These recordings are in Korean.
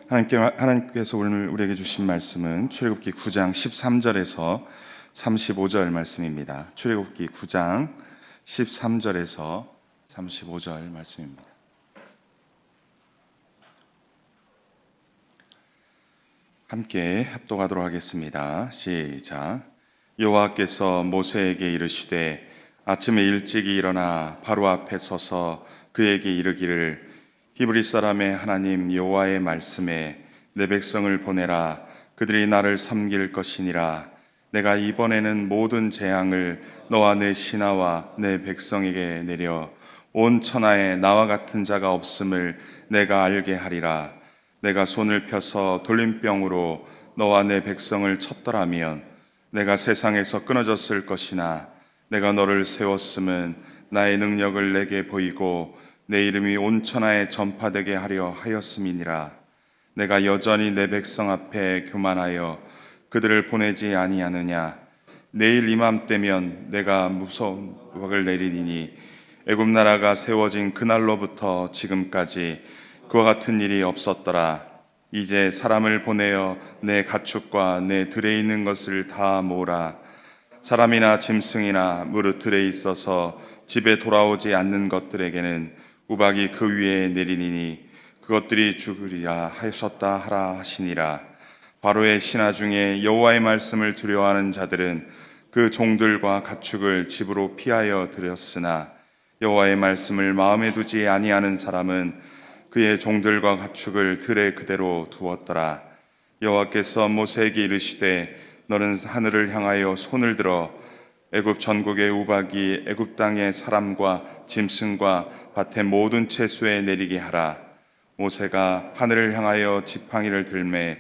하나님께서 오늘 우리에게 주신 말씀은 출애굽기 9장 13절에서 35절 말씀입니다. 출애굽기 9장 13절에서 35절 말씀입니다. 함께 합독하도록 하겠습니다. 시작. 여호와께서 모세에게 이르시되 아침에 일찍이 일어나 바로 앞에 서서 그에게 이르기를 히브리 사람의 하나님 여호와의 말씀에 내 백성을 보내라. 그들이 나를 섬길 것이니라. 내가 이번에는 모든 재앙을 너와 내 신하와 내 백성에게 내려 온 천하에 나와 같은 자가 없음을 내가 알게 하리라. 내가 손을 펴서 돌림병으로 너와 내 백성을 쳤더라면 내가 세상에서 끊어졌을 것이나 내가 너를 세웠음은 나의 능력을 내게 보이고 내 이름이 온 천하에 전파되게 하려 하였음이니라. 내가 여전히 내 백성 앞에 교만하여 그들을 보내지 아니하느냐. 내일 이맘때면 내가 무서운 우박을 내리니 애굽 나라가 세워진 그날로부터 지금까지 그와 같은 일이 없었더라. 이제 사람을 보내어 내 가축과 내 들에 있는 것을 다 모으라. 사람이나 짐승이나 무릇 들에 있어서 집에 돌아오지 않는 것들에게는 우박이 그 위에 내리니 그것들이 죽으리라 하셨다 하라 하시니라. 바로의 신하 중에 여호와의 말씀을 두려워하는 자들은 그 종들과 가축을 집으로 피하여 들였으나 여호와의 말씀을 마음에 두지 아니하는 사람은 그의 종들과 가축을 들에 그대로 두었더라. 여호와께서 모세에게 이르시되 너는 하늘을 향하여 손을 들어 애굽 전국의 우박이 애굽 땅의 사람과 짐승과 밭의 모든 채소에 내리게 하라. 모세가 하늘을 향하여 지팡이를 들매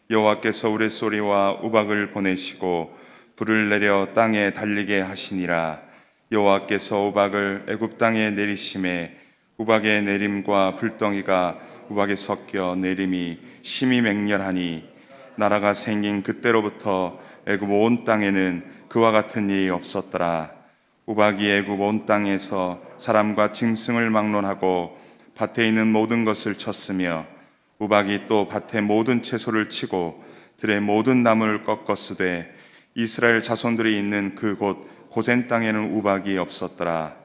여호와께서 우레소리와 우박을 보내시고 불을 내려 땅에 달리게 하시니라. 여호와께서 우박을 애굽 땅에 내리심에 우박의 내림과 불덩이가 우박에 섞여 내림이 심히 맹렬하니 나라가 생긴 그때로부터 애굽 온 땅에는 그와 같은 일이 없었더라. 우박이 애굽 온 땅에서 사람과 짐승을 막론하고 밭에 있는 모든 것을 쳤으며 우박이 또 밭의 모든 채소를 치고 들의 모든 나무를 꺾었으되 이스라엘 자손들이 있는 그곳 고센 땅에는 우박이 없었더라.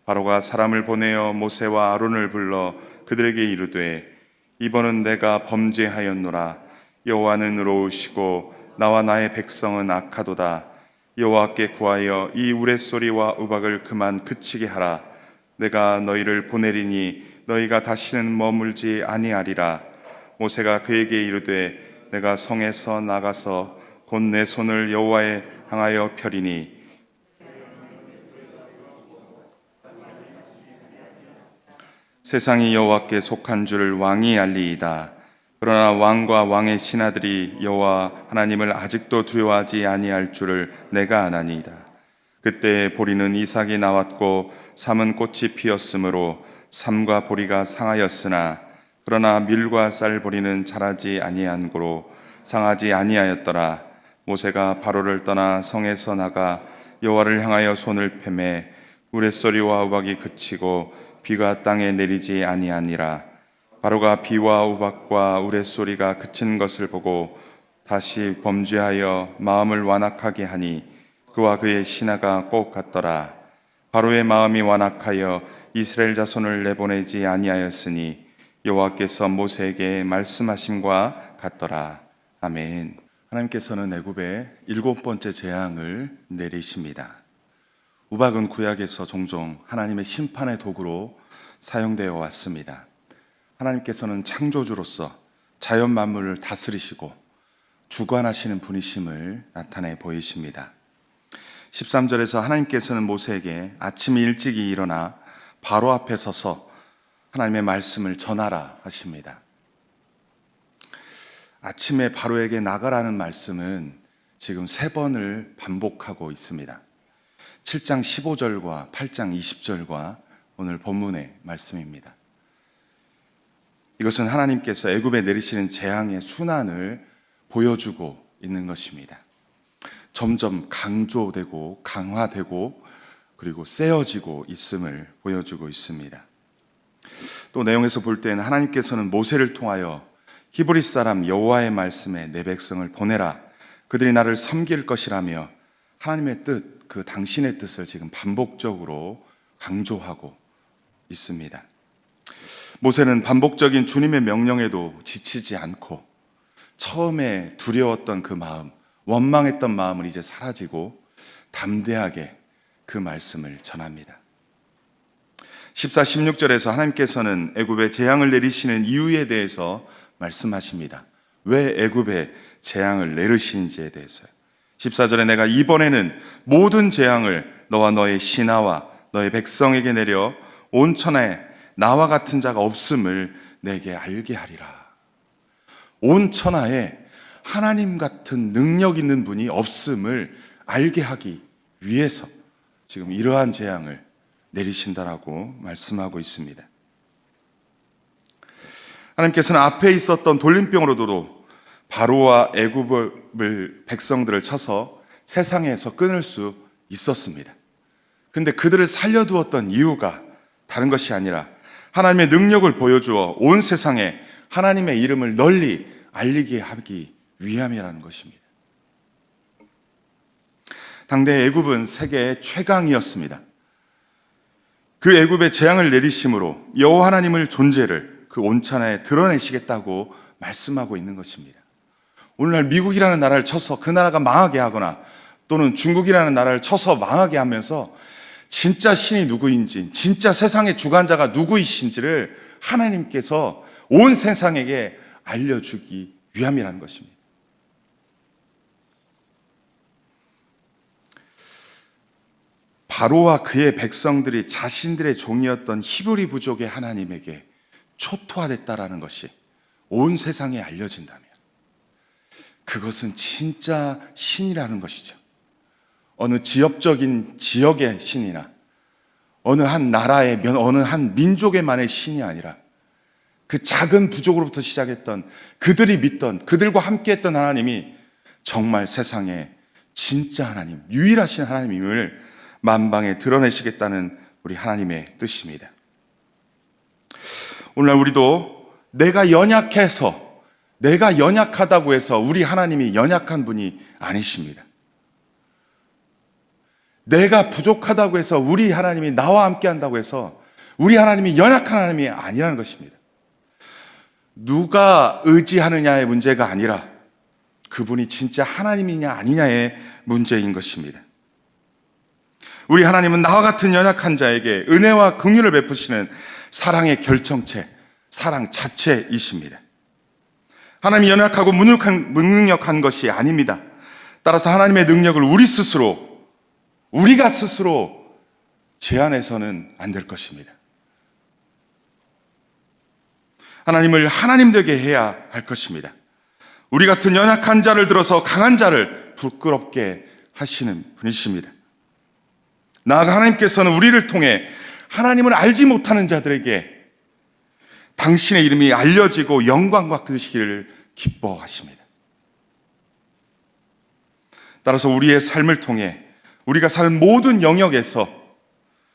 바로가 사람을 보내어 모세와 아론을 불러 그들에게 이르되 이번은 내가 범죄하였노라. 여호와는 의로우시고 나와 나의 백성은 악하도다. 여호와께 구하여 이 우레소리와 우박을 그만 그치게 하라. 내가 너희를 보내리니 너희가 다시는 머물지 아니하리라. 모세가 그에게 이르되 내가 성에서 나가서 곧 내 손을 여호와에 향하여 펴리니 세상이 여호와께 속한 줄을 왕이 알리이다. 그러나 왕과 왕의 신하들이 여호와 하나님을 아직도 두려워하지 아니할 줄을 내가 아나니이다. 그때 보리는 이삭이 나왔고 삼은 꽃이 피었으므로 삼과 보리가 상하였으나 그러나 밀과 쌀 보리는 자라지 아니한 고로 상하지 아니하였더라. 모세가 바로를 떠나 성에서 나가 여호와를 향하여 손을 펴매 우레소리와 우박이 그치고 비가 땅에 내리지 아니하니라. 바로가 비와 우박과 우레소리가 그친 것을 보고 다시 범죄하여 마음을 완악하게 하니 그와 그의 신하가 꼭 같더라. 바로의 마음이 완악하여 이스라엘 자손을 내보내지 아니하였으니 여호와께서 모세에게 말씀하심과 같더라. 아멘. 하나님께서는 애굽에 7번째 재앙을 내리십니다. 우박은 구약에서 종종 하나님의 심판의 도구로 사용되어 왔습니다. 하나님께서는 창조주로서 자연 만물을 다스리시고 주관하시는 분이심을 나타내 보이십니다. 13절에서 하나님께서는 모세에게 아침 일찍이 일어나 바로 앞에 서서 하나님의 말씀을 전하라 하십니다. 아침에 바로에게 나가라는 말씀은 지금 3번을 반복하고 있습니다. 7장 15절과 8장 20절과 오늘 본문의 말씀입니다. 이것은 하나님께서 애굽에 내리시는 재앙의 순환을 보여주고 있는 것입니다. 점점 강조되고 강화되고 그리고 세어지고 있음을 보여주고 있습니다. 또 내용에서 볼 때는 하나님께서는 모세를 통하여 히브리 사람 여호와의 말씀에 내 백성을 보내라. 그들이 나를 섬길 것이라며 하나님의 뜻, 그 당신의 뜻을 지금 반복적으로 강조하고 있습니다. 모세는 반복적인 주님의 명령에도 지치지 않고 처음에 두려웠던 그 마음, 원망했던 마음은 이제 사라지고 담대하게 그 말씀을 전합니다. 14, 16절에서 하나님께서는 애굽에 재앙을 내리시는 이유에 대해서 말씀하십니다. 왜 애굽에 재앙을 내리시는지에 대해서요. 14절에 내가 이번에는 모든 재앙을 너와 너의 신하와 너의 백성에게 내려 온 천하에 나와 같은 자가 없음을 내게 알게 하리라. 온 천하에 하나님 같은 능력 있는 분이 없음을 알게 하기 위해서 지금 이러한 재앙을 내리신다라고 말씀하고 있습니다. 하나님께서는 앞에 있었던 돌림병으로도 바로와 애굽을 백성들을 쳐서 세상에서 끊을 수 있었습니다. 근데 그들을 살려두었던 이유가 다른 것이 아니라 하나님의 능력을 보여주어 온 세상에 하나님의 이름을 널리 알리게 하기 위함이라는 것입니다. 당대 애굽은 세계의 최강이었습니다. 그 애굽의 재앙을 내리심으로 여호와 하나님을 존재를 그 온천하에 드러내시겠다고 말씀하고 있는 것입니다. 오늘날 미국이라는 나라를 쳐서 그 나라가 망하게 하거나 또는 중국이라는 나라를 쳐서 망하게 하면서 진짜 신이 누구인지, 진짜 세상의 주관자가 누구이신지를 하나님께서 온 세상에게 알려주기 위함이라는 것입니다. 바로와 그의 백성들이 자신들의 종이었던 히브리 부족의 하나님에게 초토화됐다라는 것이 온 세상에 알려진다면 그것은 진짜 신이라는 것이죠. 어느 지역적인 지역의 신이나 어느 한 나라의 어느 한 민족의만의 신이 아니라 그 작은 부족으로부터 시작했던 그들이 믿던 그들과 함께했던 하나님이 정말 세상에 진짜 하나님, 유일하신 하나님임을 만방에 드러내시겠다는 우리 하나님의 뜻입니다. 오늘 우리도 내가 연약하다고 해서 우리 하나님이 연약한 분이 아니십니다. 내가 부족하다고 해서 우리 하나님이 나와 함께 한다고 해서 우리 하나님이 연약한 하나님이 아니라는 것입니다. 누가 의지하느냐의 문제가 아니라 그분이 진짜 하나님이냐 아니냐의 문제인 것입니다. 우리 하나님은 나와 같은 연약한 자에게 은혜와 긍휼을 베푸시는 사랑의 결정체, 사랑 자체이십니다. 하나님이 연약하고 무능력한 것이 아닙니다. 따라서 하나님의 능력을 우리가 스스로 제한해서는 안 될 것입니다. 하나님을 하나님 되게 해야 할 것입니다. 우리 같은 연약한 자를 들어서 강한 자를 부끄럽게 하시는 분이십니다. 나아가 하나님께서는 우리를 통해 하나님을 알지 못하는 자들에게 당신의 이름이 알려지고 영광 받으시기를 기뻐하십니다. 따라서 우리의 삶을 통해 우리가 사는 모든 영역에서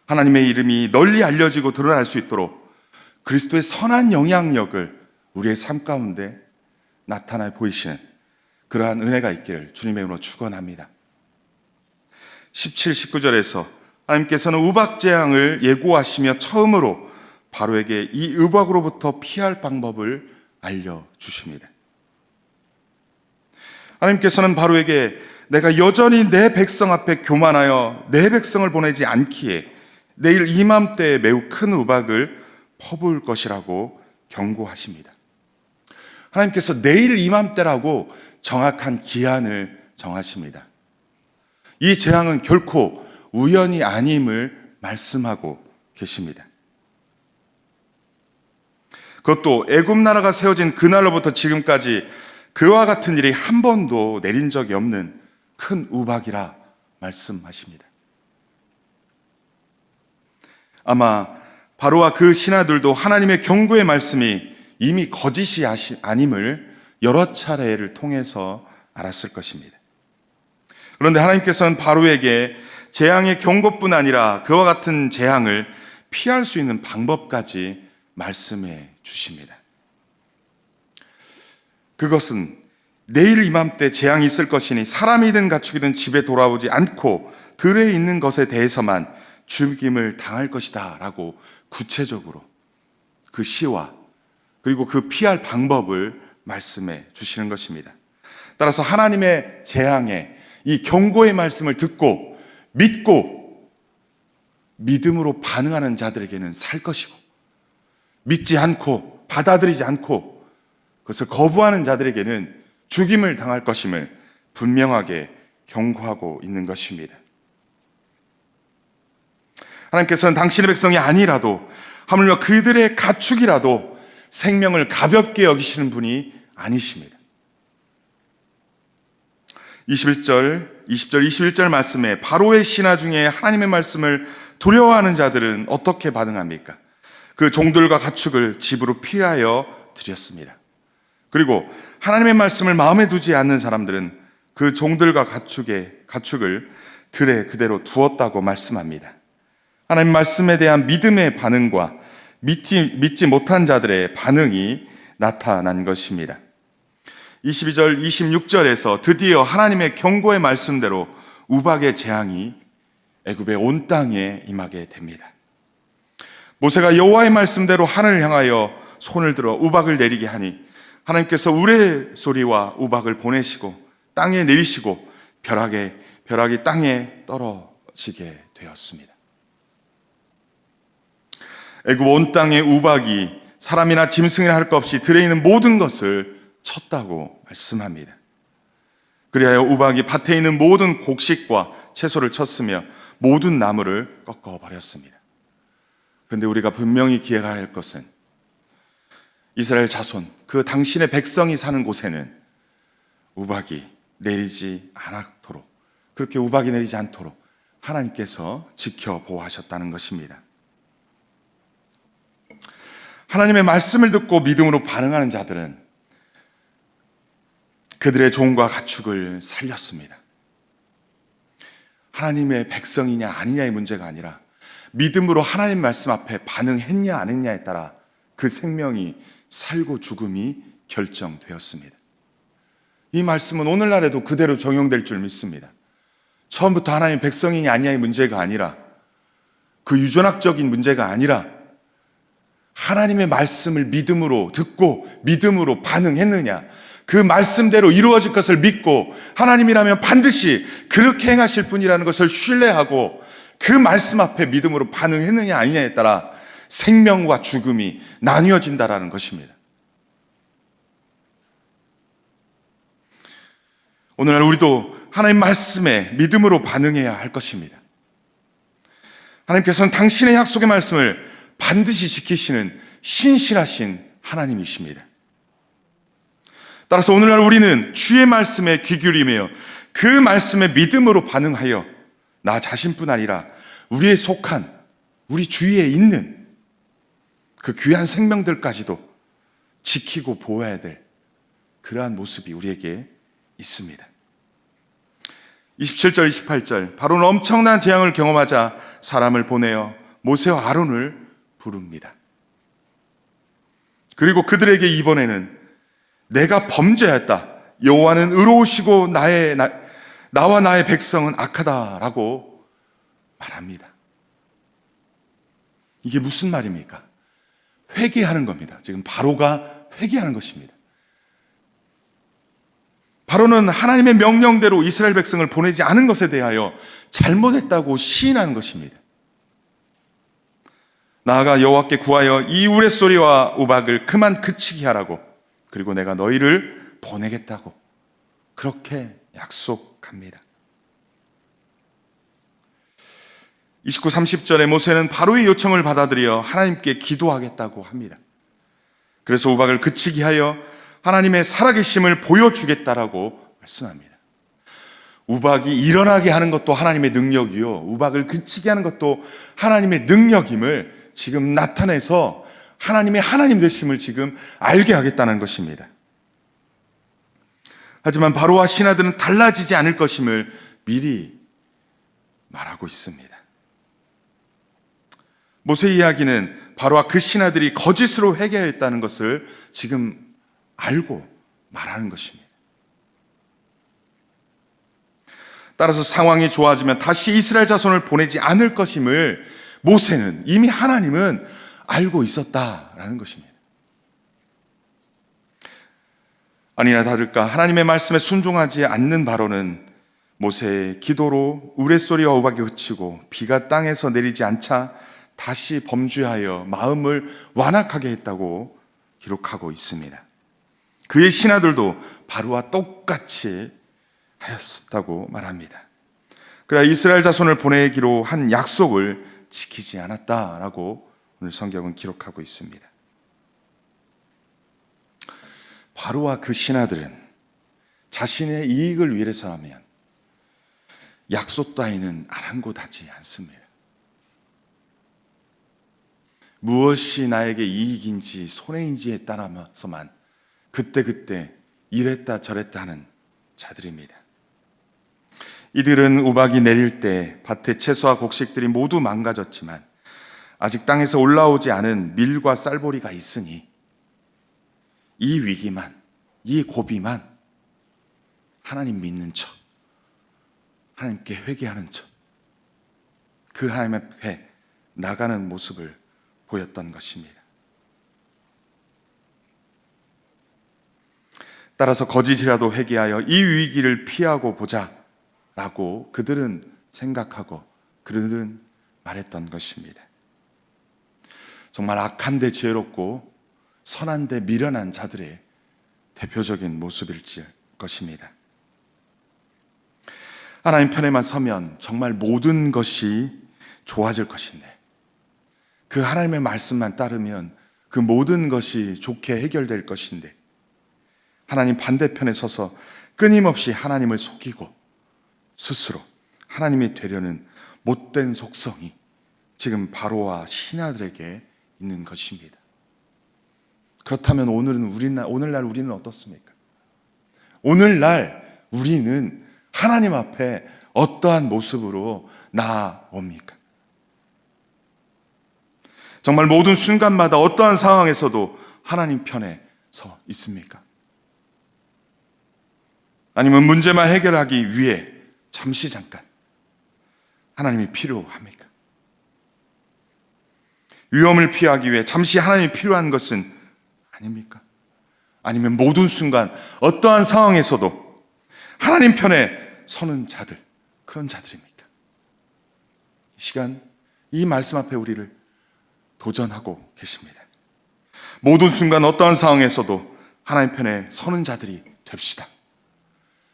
하나님의 이름이 널리 알려지고 드러날 수 있도록 그리스도의 선한 영향력을 우리의 삶 가운데 나타나 보이시는 그러한 은혜가 있기를 주님의 이름으로 축원합니다. 17, 19절에서 하나님께서는 우박재앙을 예고하시며 처음으로 바로에게 이 우박으로부터 피할 방법을 알려주십니다. 하나님께서는 바로에게 내가 여전히 내 백성 앞에 교만하여 내 백성을 보내지 않기에 내일 이맘때에 매우 큰 우박을 퍼부을 것이라고 경고하십니다. 하나님께서 내일 이맘때라고 정확한 기한을 정하십니다. 이 재앙은 결코 우연이 아님을 말씀하고 계십니다. 그것도 애굽 나라가 세워진 그날로부터 지금까지 그와 같은 일이 한 번도 내린 적이 없는 큰 우박이라 말씀하십니다. 아마 바로와 그 신하들도 하나님의 경고의 말씀이 이미 거짓이 아님을 여러 차례를 통해서 알았을 것입니다. 그런데 하나님께서는 바로에게 재앙의 경고뿐 아니라 그와 같은 재앙을 피할 수 있는 방법까지 말씀해 주십니다. 그것은 내일 이맘때 재앙이 있을 것이니 사람이든 가축이든 집에 돌아오지 않고 들에 있는 것에 대해서만 죽임을 당할 것이다 라고 구체적으로 그 시와 그리고 그 피할 방법을 말씀해 주시는 것입니다. 따라서 하나님의 재앙에 이 경고의 말씀을 듣고 믿고 믿음으로 반응하는 자들에게는 살 것이고, 믿지 않고 받아들이지 않고 그것을 거부하는 자들에게는 죽임을 당할 것임을 분명하게 경고하고 있는 것입니다. 하나님께서는 당신의 백성이 아니라도 하물며 그들의 가축이라도 생명을 가볍게 여기시는 분이 아니십니다. 20절, 21절 말씀에 바로의 신하 중에 하나님의 말씀을 두려워하는 자들은 어떻게 반응합니까? 그 종들과 가축을 집으로 피하여 드렸습니다. 그리고 하나님의 말씀을 마음에 두지 않는 사람들은 그 종들과 가축을 들에 그대로 두었다고 말씀합니다. 하나님 말씀에 대한 믿음의 반응과 믿지 못한 자들의 반응이 나타난 것입니다. 22절, 26절에서 드디어 하나님의 경고의 말씀대로 우박의 재앙이 애굽의 온 땅에 임하게 됩니다. 모세가 여호와의 말씀대로 하늘을 향하여 손을 들어 우박을 내리게 하니 하나님께서 우레소리와 우박을 보내시고 땅에 내리시고 벼락이 땅에 떨어지게 되었습니다. 애굽 온 땅의 우박이 사람이나 짐승이나 할 것 없이 들에 있는 모든 것을 쳤다고 말씀합니다. 그리하여 우박이 밭에 있는 모든 곡식과 채소를 쳤으며 모든 나무를 꺾어버렸습니다. 그런데 우리가 분명히 기억해야 할 것은 이스라엘 자손, 그 당신의 백성이 사는 곳에는 우박이 내리지 않도록, 그렇게 우박이 내리지 않도록 하나님께서 지켜 보호하셨다는 것입니다. 하나님의 말씀을 듣고 믿음으로 반응하는 자들은 그들의 종과 가축을 살렸습니다. 하나님의 백성이냐 아니냐의 문제가 아니라 믿음으로 하나님 말씀 앞에 반응했냐 안 했냐에 따라 그 생명이 살고 죽음이 결정되었습니다. 이 말씀은 오늘날에도 그대로 적용될 줄 믿습니다. 처음부터 하나님 백성이냐 아니냐의 문제가 아니라, 그 유전학적인 문제가 아니라 하나님의 말씀을 믿음으로 듣고 믿음으로 반응했느냐, 그 말씀대로 이루어질 것을 믿고 하나님이라면 반드시 그렇게 행하실 분이라는 것을 신뢰하고 그 말씀 앞에 믿음으로 반응했느냐 아니냐에 따라 생명과 죽음이 나뉘어진다라는 것입니다. 오늘날 우리도 하나님 말씀에 믿음으로 반응해야 할 것입니다. 하나님께서는 당신의 약속의 말씀을 반드시 지키시는 신실하신 하나님이십니다. 따라서 오늘날 우리는 주의 말씀에 귀 기울이며 그 말씀에 믿음으로 반응하여 나 자신뿐 아니라 우리에 속한, 우리 주위에 있는 그 귀한 생명들까지도 지키고 보호해야 될 그러한 모습이 우리에게 있습니다. 27절, 28절, 바로는 엄청난 재앙을 경험하자 사람을 보내어 모세와 아론을 부릅니다. 그리고 그들에게 이번에는 내가 범죄했다, 여호와는 의로우시고 나와 나의 백성은 악하다라고 말합니다. 이게 무슨 말입니까? 회개하는 겁니다. 지금 바로가 회개하는 것입니다. 바로는 하나님의 명령대로 이스라엘 백성을 보내지 않은 것에 대하여 잘못했다고 시인하는 것입니다. 나아가 여호와께 구하여 이 우레소리와 우박을 그만 그치게 하라고, 그리고 내가 너희를 보내겠다고 그렇게 약속합니다. 29, 30절에 모세는 바로의 요청을 받아들여 하나님께 기도하겠다고 합니다. 그래서 우박을 그치게 하여 하나님의 살아계심을 보여주겠다라고 말씀합니다. 우박이 일어나게 하는 것도 하나님의 능력이요, 우박을 그치게 하는 것도 하나님의 능력임을 지금 나타내서 하나님의 하나님 되심을 지금 알게 하겠다는 것입니다. 하지만 바로와 신하들은 달라지지 않을 것임을 미리 말하고 있습니다. 모세의 이야기는 바로와 그 신하들이 거짓으로 회개했다는 것을 지금 알고 말하는 것입니다. 따라서 상황이 좋아지면 다시 이스라엘 자손을 보내지 않을 것임을 모세는, 이미 하나님은 알고 있었다라는 것입니다. 아니나 다를까 하나님의 말씀에 순종하지 않는 바로는 모세의 기도로 우레소리와 우박이 그치고 비가 땅에서 내리지 않자 다시 범죄하여 마음을 완악하게 했다고 기록하고 있습니다. 그의 신하들도 바로와 똑같이 하였다고 말합니다. 그러나 이스라엘 자손을 보내기로 한 약속을 지키지 않았다라고 오늘 성경은 기록하고 있습니다. 바로와 그 신하들은 자신의 이익을 위해서라면 약속 따위는 아랑곳하지 않습니다. 무엇이 나에게 이익인지 손해인지에 따라서만 그때그때 이랬다 저랬다 하는 자들입니다. 이들은 우박이 내릴 때 밭의 채소와 곡식들이 모두 망가졌지만 아직 땅에서 올라오지 않은 밀과 쌀보리가 있으니 이 위기만, 이 고비만 하나님 믿는 척, 하나님께 회개하는 척, 그 하나님 앞에 나가는 모습을 보였던 것입니다. 따라서 거짓이라도 회개하여 이 위기를 피하고 보자라고 그들은 생각하고 그들은 말했던 것입니다. 정말 악한데 지혜롭고 선한데 미련한 자들의 대표적인 모습일 것입니다. 하나님 편에만 서면 정말 모든 것이 좋아질 것인데, 그 하나님의 말씀만 따르면 그 모든 것이 좋게 해결될 것인데, 하나님 반대편에 서서 끊임없이 하나님을 속이고 스스로 하나님이 되려는 못된 속성이 지금 바로와 신하들에게 있는 것입니다. 그렇다면 오늘날 우리는 어떻습니까? 오늘날 우리는 하나님 앞에 어떠한 모습으로 나아옵니까? 정말 모든 순간마다 어떠한 상황에서도 하나님 편에 서 있습니까? 아니면 문제만 해결하기 위해 잠시 잠깐 하나님이 필요합니까? 위험을 피하기 위해 잠시 하나님이 필요한 것은 아닙니까? 아니면 모든 순간 어떠한 상황에서도 하나님 편에 서는 자들, 그런 자들입니까? 이 시간 이 말씀 앞에 우리를 도전하고 계십니다. 모든 순간 어떠한 상황에서도 하나님 편에 서는 자들이 됩시다.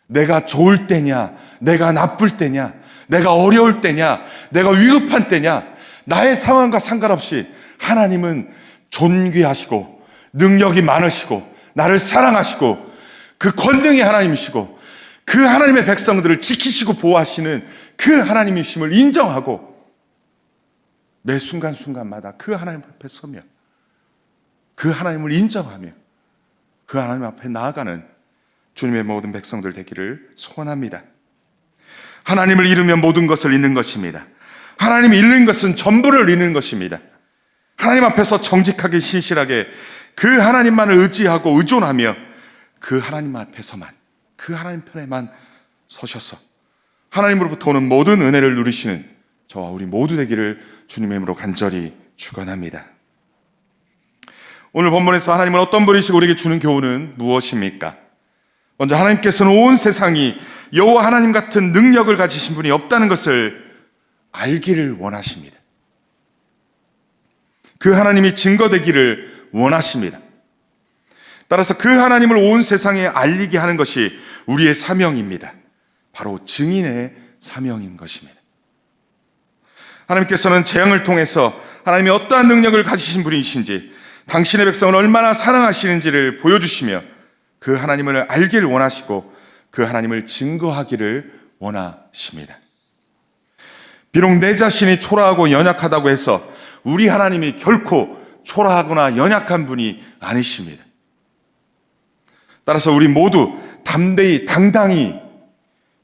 내가 좋을 때냐, 내가 나쁠 때냐, 내가 어려울 때냐, 내가 위급한 때냐, 나의 상황과 상관없이 하나님은 존귀하시고 능력이 많으시고 나를 사랑하시고 그 권능의 하나님이시고 그 하나님의 백성들을 지키시고 보호하시는 그 하나님이심을 인정하고 매 순간순간마다 그 하나님 앞에 서며 그 하나님을 인정하며 그 하나님 앞에 나아가는 주님의 모든 백성들 되기를 소원합니다. 하나님을 잃으면 모든 것을 잃는 것입니다. 하나님을 잃는 것은 전부를 잃는 것입니다. 하나님 앞에서 정직하게 신실하게 그 하나님만을 의지하고 의존하며 그 하나님 앞에서만, 그 하나님 편에만 서셔서 하나님으로부터 오는 모든 은혜를 누리시는 저와 우리 모두 되기를 주님의 이름으로 간절히 축원합니다. 오늘 본문에서 하나님은 어떤 분이시고 우리에게 주는 교훈은 무엇입니까? 먼저 하나님께서는 온 세상이 여호와 하나님 같은 능력을 가지신 분이 없다는 것을 알기를 원하십니다. 그 하나님이 증거되기를 원하십니다. 따라서 그 하나님을 온 세상에 알리게 하는 것이 우리의 사명입니다. 바로 증인의 사명인 것입니다. 하나님께서는 재앙을 통해서 하나님이 어떠한 능력을 가지신 분이신지, 당신의 백성을 얼마나 사랑하시는지를 보여주시며 그 하나님을 알기를 원하시고 그 하나님을 증거하기를 원하십니다. 비록 내 자신이 초라하고 연약하다고 해서 우리 하나님이 결코 초라하거나 연약한 분이 아니십니다. 따라서 우리 모두 담대히 당당히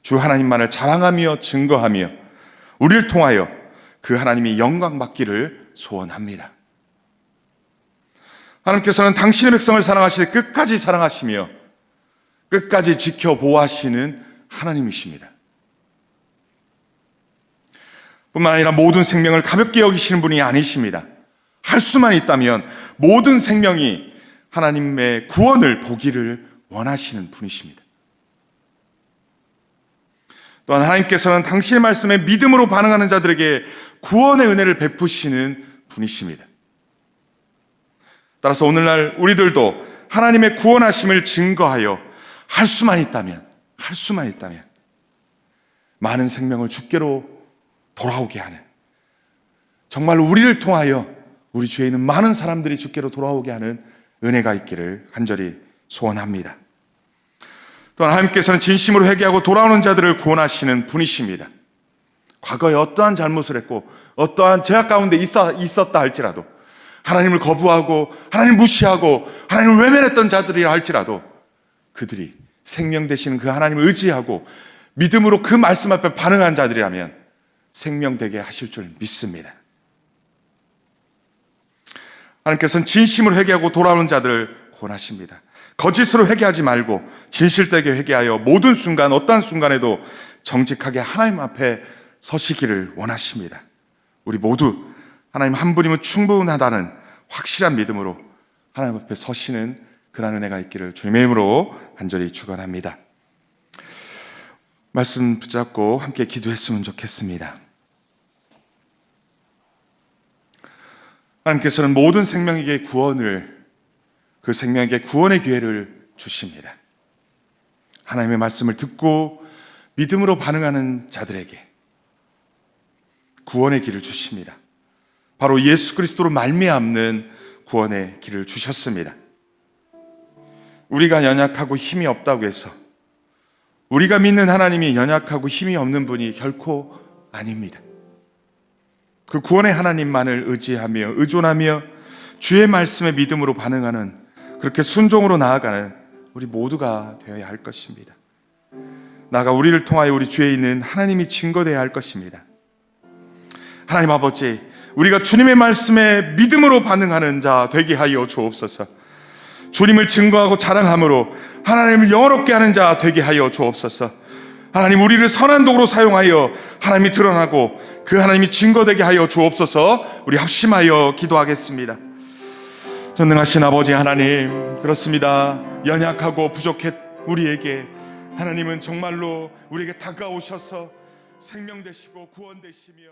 주 하나님만을 자랑하며 증거하며 우리를 통하여 그 하나님이 영광 받기를 소원합니다. 하나님께서는 당신의 백성을 사랑하시되 끝까지 사랑하시며 끝까지 지켜보호하시는 하나님이십니다. 뿐만 아니라 모든 생명을 가볍게 여기시는 분이 아니십니다. 할 수만 있다면 모든 생명이 하나님의 구원을 보기를 원하시는 분이십니다. 또한 하나님께서는 당신의 말씀에 믿음으로 반응하는 자들에게 구원의 은혜를 베푸시는 분이십니다. 따라서 오늘날 우리들도 하나님의 구원하심을 증거하여 할 수만 있다면 많은 생명을 주께로 돌아오게 하는, 정말 우리를 통하여 우리 주위에 있는 많은 사람들이 주께로 돌아오게 하는 은혜가 있기를 간절히 소원합니다. 또한 하나님께서는 진심으로 회개하고 돌아오는 자들을 구원하시는 분이십니다. 과거에 어떠한 잘못을 했고 어떠한 죄악 가운데 있었다 할지라도, 하나님을 거부하고 하나님을 무시하고 하나님을 외면했던 자들이라 할지라도 그들이 생명 되시는 그 하나님을 의지하고 믿음으로 그 말씀 앞에 반응한 자들이라면 생명되게 하실 줄 믿습니다. 하나님께서는 진심으로 회개하고 돌아오는 자들을 구원하십니다. 거짓으로 회개하지 말고 진실되게 회개하여 모든 순간, 어떠한 순간에도 정직하게 하나님 앞에 서시기를 원하십니다. 우리 모두 하나님 한 분이면 충분하다는 확실한 믿음으로 하나님 앞에 서시는 그런 은혜가 있기를 주님의 이름으로 간절히 축원합니다. 말씀 붙잡고 함께 기도했으면 좋겠습니다. 하나님께서는 모든 생명에게 그 생명에게 구원의 기회를 주십니다. 하나님의 말씀을 듣고 믿음으로 반응하는 자들에게 구원의 길을 주십니다. 바로 예수 그리스도로 말미암는 구원의 길을 주셨습니다. 우리가 연약하고 힘이 없다고 해서 우리가 믿는 하나님이 연약하고 힘이 없는 분이 결코 아닙니다. 그 구원의 하나님만을 의지하며 의존하며 주의 말씀에 믿음으로 반응하는, 그렇게 순종으로 나아가는 우리 모두가 되어야 할 것입니다. 나아가 우리를 통하여 우리 주에 있는 하나님이 증거되어야 할 것입니다. 하나님 아버지, 우리가 주님의 말씀에 믿음으로 반응하는 자 되게 하여 주옵소서. 주님을 증거하고 자랑함으로 하나님을 영화롭게 하는 자 되게 하여 주옵소서. 하나님, 우리를 선한 도구로 사용하여 하나님이 드러나고 그 하나님이 증거되게 하여 주옵소서. 우리 합심하여 기도하겠습니다. 전능하신 아버지 하나님, 그렇습니다. 연약하고 부족한 우리에게 하나님은 정말로 우리에게 다가오셔서 생명 되시고 구원 되시며